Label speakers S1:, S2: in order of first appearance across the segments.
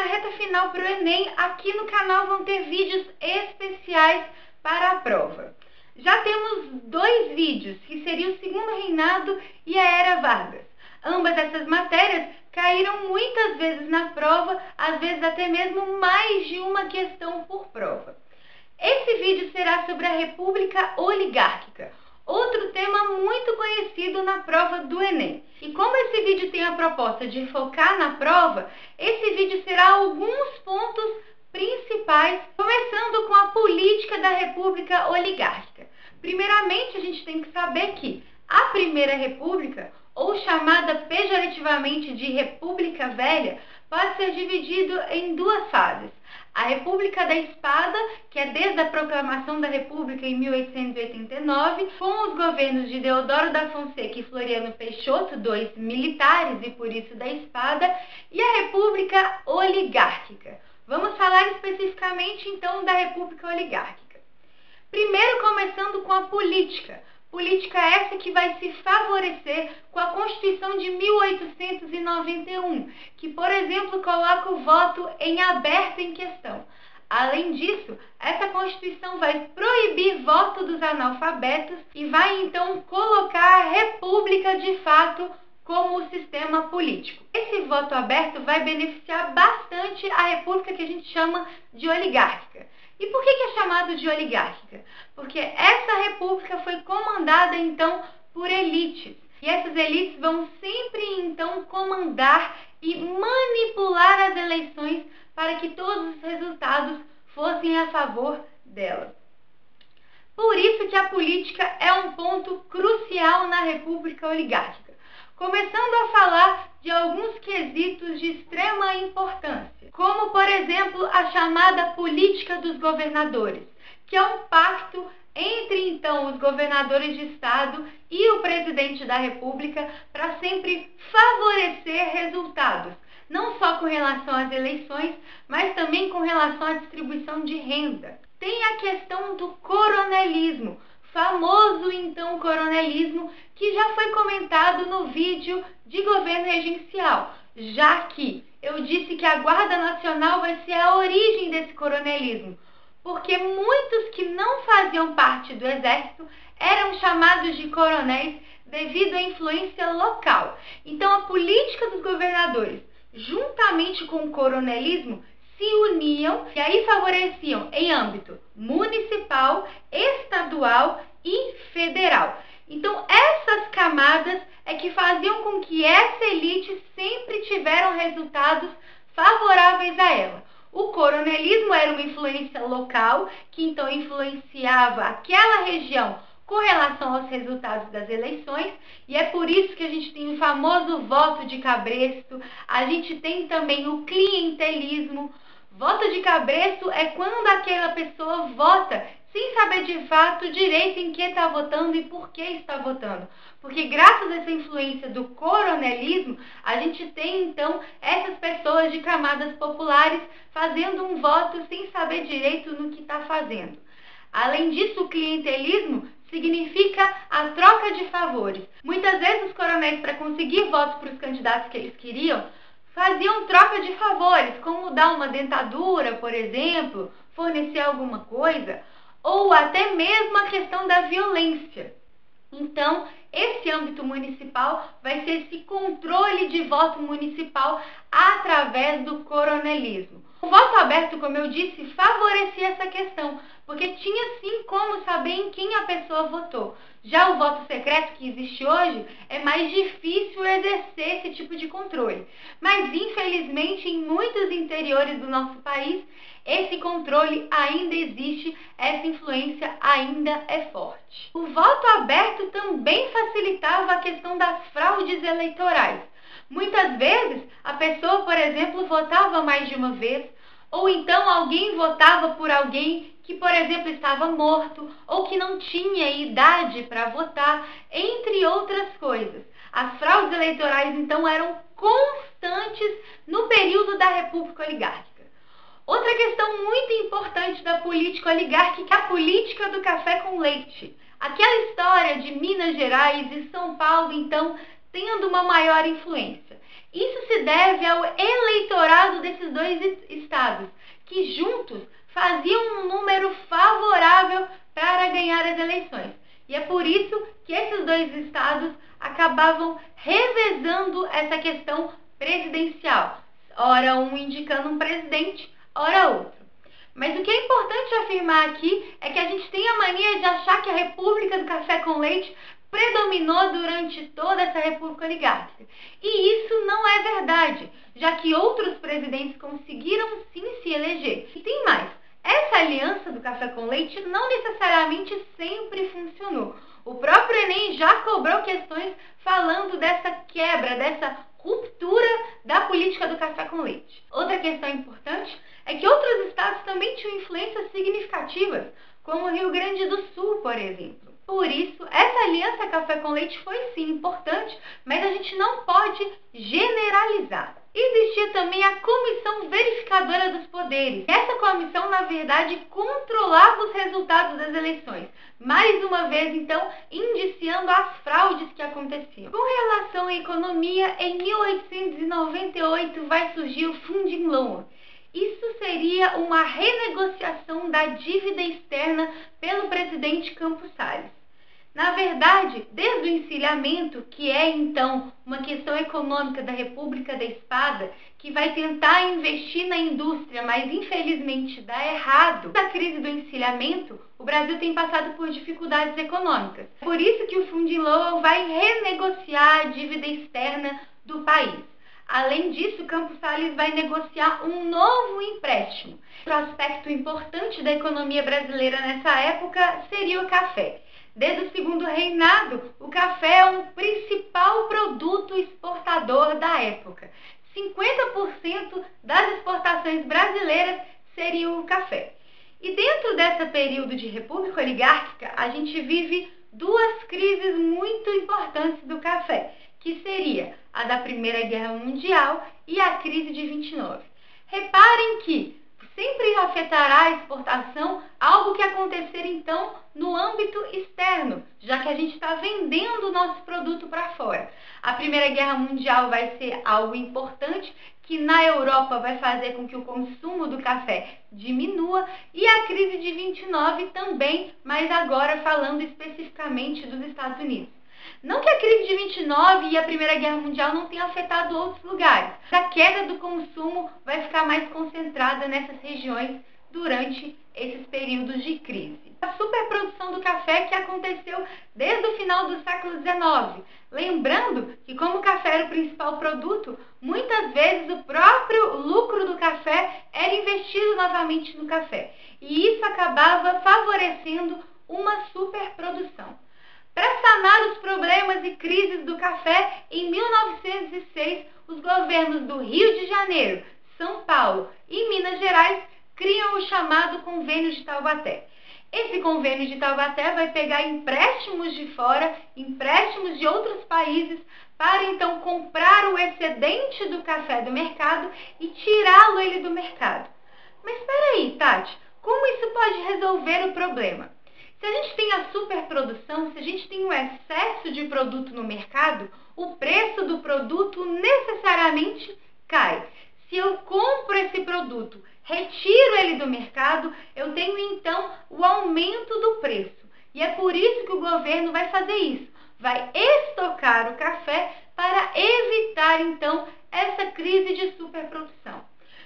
S1: reta final para o Enem, aqui no canal vão ter vídeos especiais para a prova. Já temos 2 vídeos, que seria o Segundo Reinado e a Era Vargas. Ambas essas matérias caíram muitas vezes na prova, às vezes até mesmo mais de uma questão por prova. Esse vídeo será sobre a República Oligárquica, outro tema muito conhecido na prova do Enem. E como esse vídeo tem a proposta de focar na prova, esse vídeo será alguns pontos principais, começando com a política da República Oligárquica. Primeiramente, a gente tem que saber que a Primeira República, ou chamada pejorativamente de República Velha, pode ser dividido em 2 fases. A República da Espada, que é desde a proclamação da República em 1889, com os governos de Deodoro da Fonseca e Floriano Peixoto, 2 militares e por isso da espada, e a República Oligárquica. Vamos falar especificamente então da República Oligárquica. Primeiro, começando com a política. Política essa que vai se favorecer com a Constituição de 1891, que, por exemplo, coloca o voto em aberto em questão. Além disso, essa Constituição vai proibir voto dos analfabetos e vai então colocar a República de fato como o sistema político. Esse voto aberto vai beneficiar bastante a república que a gente chama de oligárquica. E por que é chamado de oligárquica? Porque essa república foi comandada então por elites. E essas elites vão sempre então comandar e manipular as eleições para que todos os resultados fossem a favor delas. Por isso que a política é um ponto crucial na república oligárquica. Começando a falar de alguns quesitos de extrema importância, como, por exemplo, a chamada política dos governadores, que é um pacto entre, então, os governadores de estado e o presidente da república para sempre favorecer resultados, não só com relação às eleições, mas também com relação à distribuição de renda. Tem a questão do coronelismo, famoso então coronelismo, que já foi comentado no vídeo de governo regencial, já que eu disse que a Guarda Nacional vai ser a origem desse coronelismo, porque muitos que não faziam parte do exército eram chamados de coronéis devido à influência local. Então a política dos governadores, juntamente com o coronelismo, se uniam e aí favoreciam em âmbito municipal, estadual e federal. Então essas camadas é que faziam com que essa elite sempre tiveram resultados favoráveis a ela. O coronelismo era uma influência local, que então influenciava aquela região com relação aos resultados das eleições, e é por isso que a gente tem o famoso voto de cabresto, a gente tem também o clientelismo. Voto de cabresto é quando aquela pessoa vota sem saber de fato direito em que está votando e por que está votando. Porque graças a essa influência do coronelismo, a gente tem então essas pessoas de camadas populares fazendo um voto sem saber direito no que está fazendo. Além disso, o clientelismo significa a troca de favores. Muitas vezes os coronéis, para conseguir votos para os candidatos que eles queriam, faziam troca de favores, como dar uma dentadura, por exemplo, fornecer alguma coisa, ou até mesmo a questão da violência. Então, esse âmbito municipal vai ser esse controle de voto municipal através do coronelismo. O voto aberto, como eu disse, favorecia essa questão, porque tinha sim como saber em quem a pessoa votou. Já o voto secreto que existe hoje é mais difícil exercer esse tipo de controle. Mas, infelizmente, em muitos interiores do nosso país, esse controle ainda existe, essa influência ainda é forte. O voto aberto também facilitava a questão das fraudes eleitorais. Muitas vezes, a pessoa, por exemplo, votava mais de uma vez, ou então alguém votava por alguém que, por exemplo, estava morto ou que não tinha idade para votar, entre outras coisas. As fraudes eleitorais, então, eram constantes no período da República Oligárquica. Outra questão muito importante da política oligárquica é a política do café com leite. Aquela história de Minas Gerais e São Paulo, então, tendo uma maior influência. Isso se deve ao eleitorado desses dois estados, que juntos faziam um número favorável para ganhar as eleições. E é por isso que esses dois estados acabavam revezando essa questão presidencial, ora um indicando um presidente, ora outro. Mas o que é importante afirmar aqui é que a gente tem a mania de achar que a República do Café com Leite predominou durante toda essa república oligárquica. E isso não é verdade, já que outros presidentes conseguiram sim se eleger. E tem mais, essa aliança do café com leite não necessariamente sempre funcionou. O próprio Enem já cobrou questões falando dessa quebra, dessa ruptura da política do café com leite. Outra questão importante é que outros estados também tinham influências significativas, como o Rio Grande do Sul, por exemplo. Por isso, essa aliança café com leite foi sim importante, mas a gente não pode generalizar. Existia também a Comissão Verificadora dos Poderes. Essa comissão, na verdade, controlava os resultados das eleições. Mais uma vez, então, indiciando as fraudes que aconteciam. Com relação à economia, em 1898 vai surgir o Funding Loan. Isso seria uma renegociação da dívida externa pelo presidente Campos Salles. Na verdade, desde o encilhamento, que é então uma questão econômica da República da Espada, que vai tentar investir na indústria, mas infelizmente dá errado. Na crise do encilhamento, o Brasil tem passado por dificuldades econômicas. Por isso que o Funding Loan vai renegociar a dívida externa do país. Além disso, Campos Salles vai negociar um novo empréstimo. Outro aspecto importante da economia brasileira nessa época seria o café. Desde o segundo reinado, o café é o principal produto exportador da época. 50% das exportações brasileiras seriam o café. E dentro desse período de república oligárquica, a gente vive duas crises muito importantes do café, que seria a da Primeira Guerra Mundial e a crise de 29. Reparem que sempre afetará a exportação algo que acontecer então no âmbito externo, já que a gente está vendendo o nosso produto para fora. A Primeira Guerra Mundial vai ser algo importante, que na Europa vai fazer com que o consumo do café diminua, e a crise de 29 também, mas agora falando especificamente dos Estados Unidos. Não que a crise de 29 e a Primeira Guerra Mundial não tenham afetado outros lugares. A queda do consumo vai ficar mais concentrada nessas regiões durante esses períodos de crise. A superprodução do café que aconteceu desde o final do século XIX. Lembrando que como o café era o principal produto, muitas vezes o próprio lucro do café era investido novamente no café. E isso acabava favorecendo uma superprodução. Para sanar os problemas e crises do café, em 1906, os governos do Rio de Janeiro, São Paulo e Minas Gerais criam o chamado Convênio de Taubaté. Esse Convênio de Taubaté vai pegar empréstimos de fora, empréstimos de outros países, para então comprar o excedente do café do mercado e tirá-lo ele do mercado. Mas espera aí, Tati, como isso pode resolver o problema? Se a gente tem a superprodução, se a gente tem um excesso de produto no mercado, o preço do produto necessariamente cai. Se eu compro esse produto, retiro ele do mercado, eu tenho então o aumento do preço. E é por isso que o governo vai fazer isso. Vai estocar o café para evitar então essa crise de superprodução.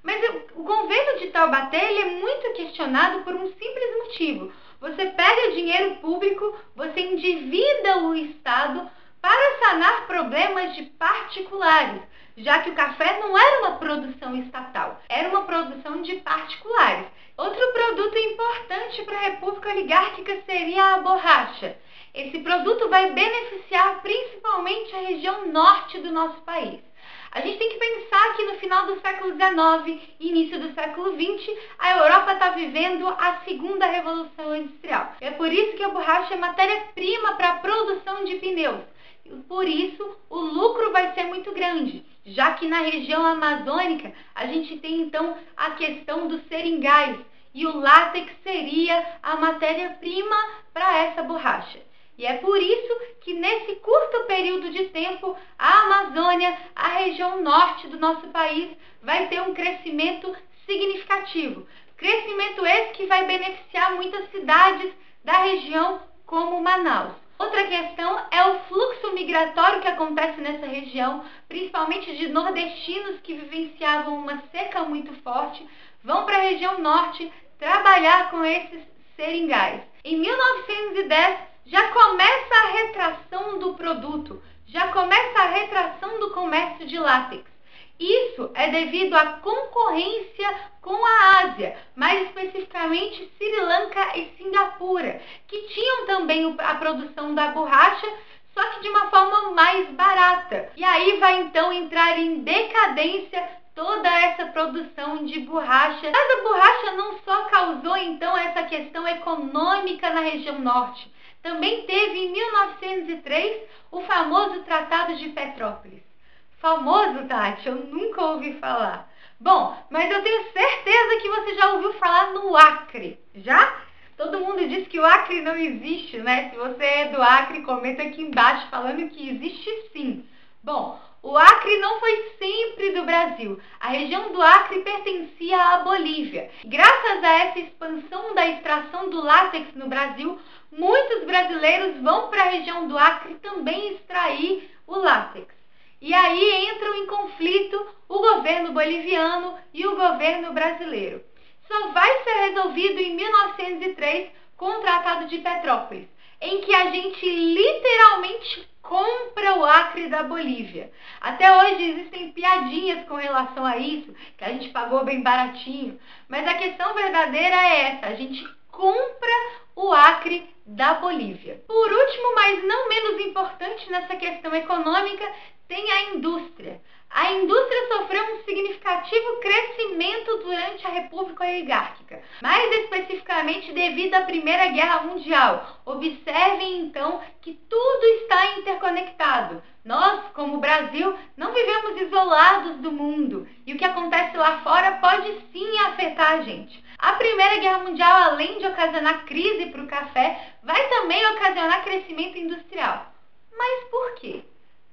S1: Mas o governo de Taubaté ele é muito questionado por um simples motivo. Você pega dinheiro público, você endivida o Estado para sanar problemas de particulares, já que o café não era uma produção estatal, era uma produção de particulares. Outro produto importante para a República Oligárquica seria a borracha. Esse produto vai beneficiar principalmente a região norte do nosso país. A gente tem que pensar que no final do século XIX e início do século XX, a Europa está vivendo a segunda revolução industrial. É por isso que a borracha é matéria-prima para a produção de pneus. Por isso, o lucro vai ser muito grande, já que na região amazônica a gente tem então a questão dos seringais, e o látex seria a matéria-prima para essa borracha. E é por isso que nesse curto período de tempo, a Amazônia, a região norte do nosso país, vai ter um crescimento significativo. Crescimento esse que vai beneficiar muitas cidades da região, como Manaus. Outra questão é o fluxo migratório que acontece nessa região, principalmente de nordestinos que vivenciavam uma seca muito forte, vão para a região norte trabalhar com esses seringais. Em 1910, já começa a retração do produto, já começa a retração do comércio de látex. Isso é devido à concorrência com a Ásia, mais especificamente Sri Lanka e Singapura, que tinham também a produção da borracha, só que de uma forma mais barata. E aí vai então entrar em decadência toda essa produção de borracha. Mas a borracha não só causou então essa questão econômica na região norte, também teve em 1903 o famoso Tratado de Petrópolis. Famoso, Tati? Eu nunca ouvi falar. Bom, mas eu tenho certeza que você já ouviu falar no Acre. Já? Todo mundo diz que o Acre não existe, né? Se você é do Acre, comenta aqui embaixo falando que existe sim. Bom, o Acre não foi sempre do Brasil. A região do Acre pertencia à Bolívia. Graças a essa expansão da extração do látex no Brasil, muitos brasileiros vão para a região do Acre também extrair o látex. E aí entram em conflito o governo boliviano e o governo brasileiro. Só vai ser resolvido em 1903 com o Tratado de Petrópolis, em que a gente literalmente compra o Acre da Bolívia. Até hoje existem piadinhas com relação a isso, que a gente pagou bem baratinho, mas a questão verdadeira é essa: a gente compra o Acre da Bolívia. Por último, mas não menos importante nessa questão econômica, tem a indústria. A indústria sofreu um significativo crescimento durante a República Oligárquica, mais especificamente devido à Primeira Guerra Mundial. Observem então que tudo está interconectado. Nós, como Brasil, não vivemos isolados do mundo, e o que acontece lá fora pode sim afetar a gente. A Primeira Guerra Mundial, além de ocasionar crise para o café, vai também ocasionar crescimento industrial. Mas por quê?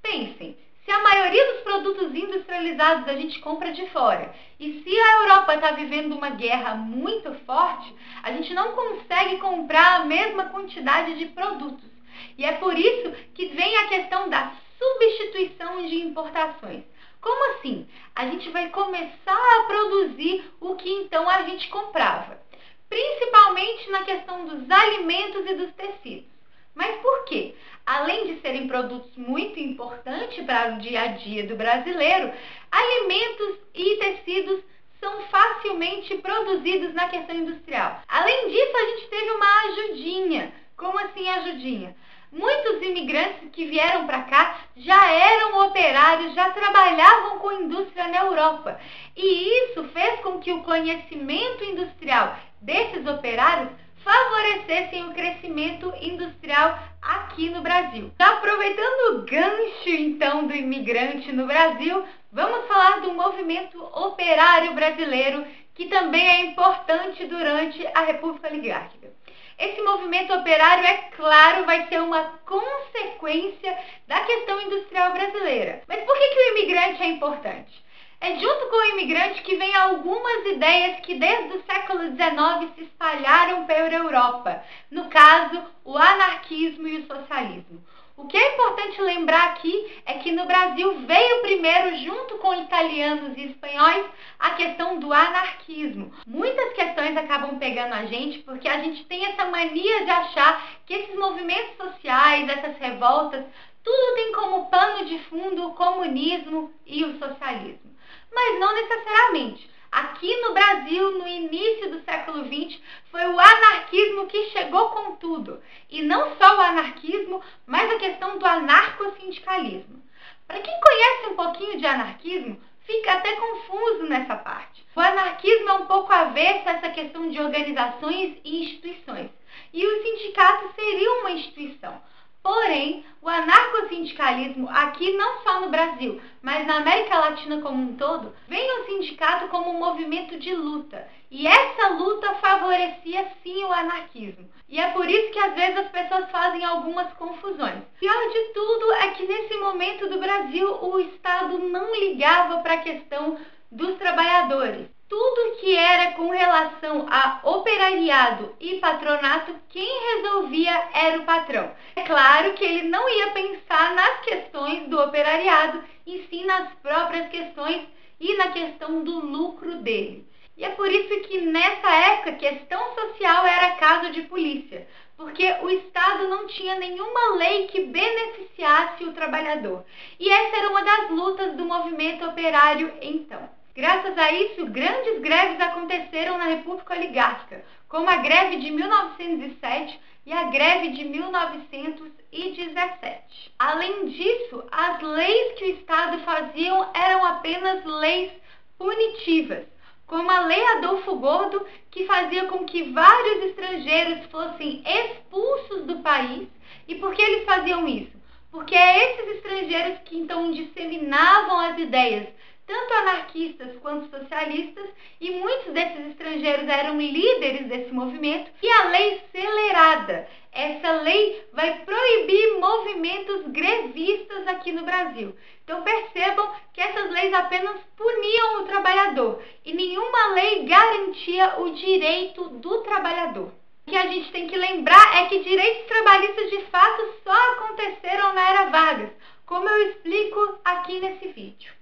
S1: Pensem, se a maioria dos produtos industrializados a gente compra de fora, e se a Europa está vivendo uma guerra muito forte, a gente não consegue comprar a mesma quantidade de produtos. E é por isso que vem a questão da substituição de importações. Como assim? A gente vai começar a produzir o que então a gente comprava, principalmente na questão dos alimentos e dos tecidos. Mas por quê? Além de serem produtos muito importantes para o dia a dia do brasileiro, alimentos e tecidos são facilmente produzidos na questão industrial. Além disso, a gente teve uma ajudinha. Como assim ajudinha? Muitos imigrantes que vieram para cá já eram operários, já trabalhavam com indústria na Europa. E isso fez com que o conhecimento industrial desses operários favorecessem o crescimento industrial aqui no Brasil. Aproveitando o gancho, então, do imigrante no Brasil, vamos falar do movimento operário brasileiro, que também é importante durante a República Oligárquica. Esse movimento operário, é claro, vai ser uma consequência da questão industrial brasileira. Mas por que o imigrante é importante? É junto com o imigrante que vem algumas ideias que desde o século XIX se espalharam pela Europa. No caso, o anarquismo e o socialismo. O que é importante lembrar aqui é que no Brasil veio primeiro, junto com italianos e espanhóis, a questão do anarquismo. Muitas questões acabam pegando a gente porque a gente tem essa mania de achar que esses movimentos sociais, essas revoltas, tudo tem como pano de fundo o comunismo e o socialismo. Mas não necessariamente. Aqui no Brasil, no início do século XX, foi o anarquismo que chegou com tudo. E não só o anarquismo, mas a questão do anarcossindicalismo. Para quem conhece um pouquinho de anarquismo, fica até confuso nessa parte. O anarquismo é um pouco avesso a essa questão de organizações e instituições. E o sindicato seria uma instituição. Porém, o anarcossindicalismo, aqui não só no Brasil, mas na América Latina como um todo, vem o sindicato como um movimento de luta. E essa luta favorecia sim o anarquismo. E é por isso que às vezes as pessoas fazem algumas confusões. Pior de tudo é que que nesse momento do Brasil o Estado não ligava para a questão dos trabalhadores. Tudo que era com relação a operariado e patronato, quem resolvia era o patrão. É claro que ele não ia pensar nas questões do operariado, e sim nas próprias questões e na questão do lucro dele. E é por isso que nessa época questão social era caso de polícia, porque o Estado não tinha nenhuma lei que beneficiasse o trabalhador. E essa era uma das lutas do movimento operário então. Graças a isso, grandes greves aconteceram na República Oligárquica, como a greve de 1907 e a greve de 1917. Além disso, as leis que o Estado fazia eram apenas leis punitivas, como a Lei Adolfo Gordo, que fazia com que vários estrangeiros fossem expulsos do país. E por que eles faziam isso? Porque é esses estrangeiros que então disseminavam as ideias, tanto anarquistas quanto socialistas, e muitos desses estrangeiros eram líderes desse movimento. E a Lei Celerada, essa lei vai proibir movimentos grevistas aqui no Brasil. Então percebam que essas leis apenas puniam o trabalhador e nenhuma lei garantia o direito do trabalhador. O que a gente tem que lembrar é que direitos trabalhistas de fato só aconteceram na Era Vargas, como eu explico aqui nesse vídeo.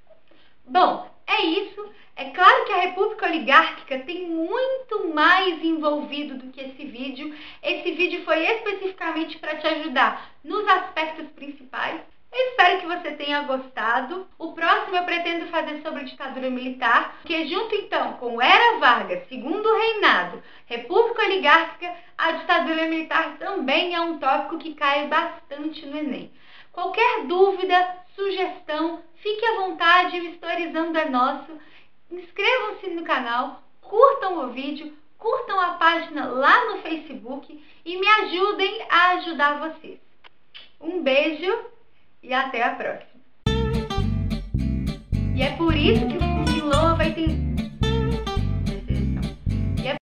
S1: Bom, é isso. É claro que a República Oligárquica tem muito mais envolvido do que esse vídeo. Esse vídeo foi especificamente para te ajudar nos aspectos principais. Eu espero que você tenha gostado. O próximo eu pretendo fazer sobre a ditadura militar, porque junto então com Era Vargas, Segundo Reinado, República Oligárquica, a ditadura militar também é um tópico que cai bastante no Enem. Qualquer dúvida, sugestão, fique à vontade, o Historizando é nosso. Inscrevam-se no canal, curtam o vídeo, curtam a página lá no Facebook e me ajudem a ajudar vocês. Um beijo e até a próxima. E é por isso que